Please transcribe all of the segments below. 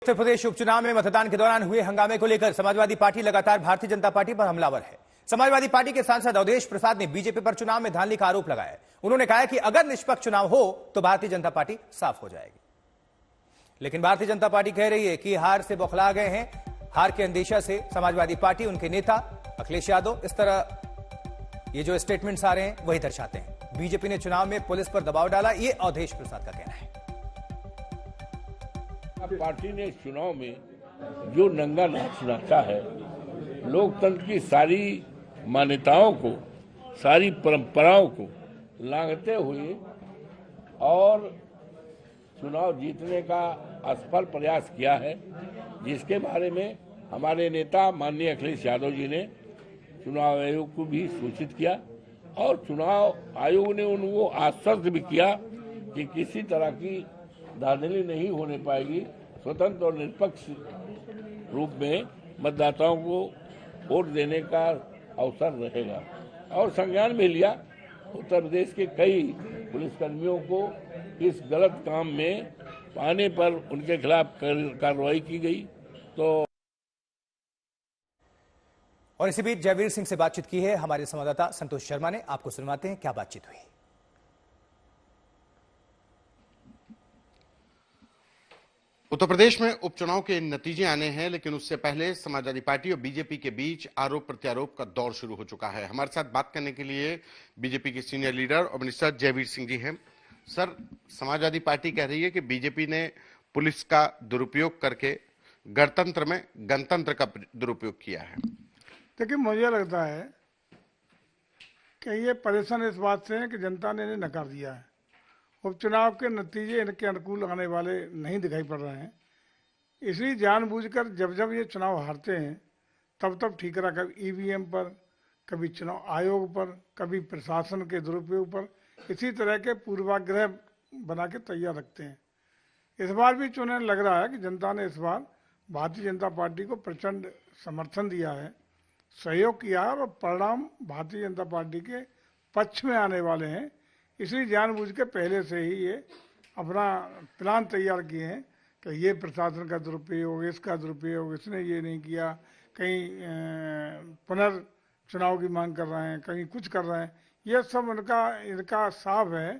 उत्तर प्रदेश उपचुनाव में मतदान के दौरान हुए हंगामे को लेकर समाजवादी पार्टी लगातार भारतीय जनता पार्टी पर हमलावर है। समाजवादी पार्टी के सांसद अवधेश प्रसाद ने बीजेपी पर चुनाव में धांधली का आरोप लगाया। उन्होंने कहा कि अगर निष्पक्ष चुनाव हो तो भारतीय जनता पार्टी साफ हो जाएगी। लेकिन भारतीय जनता पार्टी कह रही है कि हार से बौखला गए हैं। हार के अंदेशा से समाजवादी पार्टी, उनके नेता अखिलेश यादव इस तरह ये जो स्टेटमेंट्स आ रहे हैं वही दर्शाते हैं। बीजेपी ने चुनाव में पुलिस पर दबाव डाला, ये अवधेश प्रसाद का कहना है। पार्टी ने चुनाव में जो नंगा नाच नाचा है, लोकतंत्र की सारी मान्यताओं को, सारी परंपराओं को लांघते हुए और चुनाव जीतने का असफल प्रयास किया है, जिसके बारे में हमारे नेता माननीय अखिलेश यादव जी ने चुनाव आयोग को भी सूचित किया और चुनाव आयोग ने उनको आश्वस्त भी किया कि किसी तरह की धांधली नहीं होने पाएगी। स्वतंत्र और निष्पक्ष रूप में मतदाताओं को वोट देने का अवसर रहेगा और संज्ञान में लिया। उत्तर प्रदेश के कई पुलिसकर्मियों को इस गलत काम में पाने पर उनके खिलाफ कार्रवाई की गई। तो और इसी बीच जयवीर सिंह से बातचीत की है हमारे संवाददाता संतोष शर्मा ने। आपको सुनवाते हैं क्या बातचीत हुई। उत्तर प्रदेश में उपचुनाव के नतीजे आने हैं, लेकिन उससे पहले समाजवादी पार्टी और बीजेपी के बीच आरोप प्रत्यारोप का दौर शुरू हो चुका है। हमारे साथ बात करने के लिए बीजेपी के सीनियर लीडर और मिनिस्टर जयवीर सिंह जी हैं। सर, समाजवादी पार्टी कह रही है कि बीजेपी ने पुलिस का दुरुपयोग करके गणतंत्र का दुरुपयोग किया है। देखिए, मुझे लगता है कि ये परेशान इस बात से है कि जनता ने इन्हें नकार दिया है। उपचुनाव के नतीजे इनके अनुकूल आने वाले नहीं दिखाई पड़ रहे हैं, इसलिए जानबूझकर जब जब ये चुनाव हारते हैं तब तब ठीकरा कभी ईवीएम पर, कभी चुनाव आयोग पर, कभी प्रशासन के दुरुपयोग पर, इसी तरह के पूर्वाग्रह बना के तैयार रखते हैं। इस बार भी चुनाव लग रहा है कि जनता ने इस बार भारतीय जनता पार्टी को प्रचंड समर्थन दिया है, सहयोग किया है और परिणाम भारतीय जनता पार्टी के पक्ष में आने वाले हैं। इसलिए जानबूझ के पहले से ही ये अपना प्लान तैयार किए हैं कि ये प्रशासन का दुरुपयोग, इसका दुरुपयोग, इसने ये नहीं किया, कहीं पुनर्चुनाव की मांग कर रहे हैं, कहीं कुछ कर रहे हैं। ये सब इनका साफ है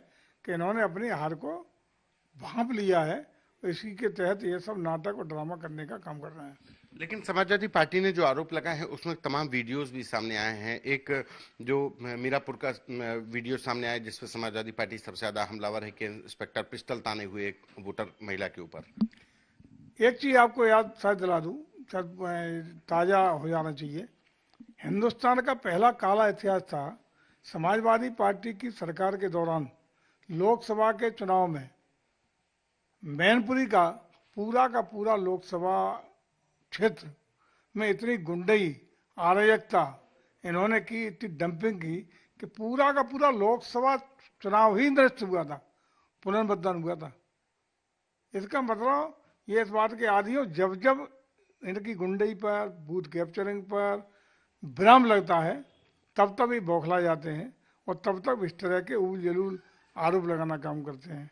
कि इन्होंने अपनी हार को भांप लिया है। इसी के तहत ये सब नाटक और ड्रामा करने का काम कर रहे हैं। लेकिन समाजवादी पार्टी ने जो आरोप लगाए हैं उसमें तमाम वीडियोस भी सामने आए हैं। एक जो मीरापुर का वीडियो सामने आया जिसमें समाजवादी पार्टी सबसे ज्यादा हमलावर है कि इंस्पेक्टर पिस्टल ताने हुए एक वोटर महिला के ऊपर। एक चीज आपको याद शायद दिला दूं, शायद ताजा हो जाना चाहिए। हिंदुस्तान का पहला काला इतिहास था समाजवादी पार्टी की सरकार के दौरान लोकसभा के चुनाव में मैनपुरी का पूरा लोकसभा क्षेत्र में इतनी गुंडई अराजकता इन्होंने की, इतनी डंपिंग की कि पूरा का पूरा लोकसभा चुनाव ही नष्ट हुआ था, पुनर्मतदान हुआ था। इसका मतलब ये इस बात के आदी हो, जब जब इनकी गुंडई पर, बूथ कैप्चरिंग पर विराम लगता है तब तब ये बौखला जाते हैं और तब तक इस तरह के उल जलूल आरोप लगाना काम करते हैं।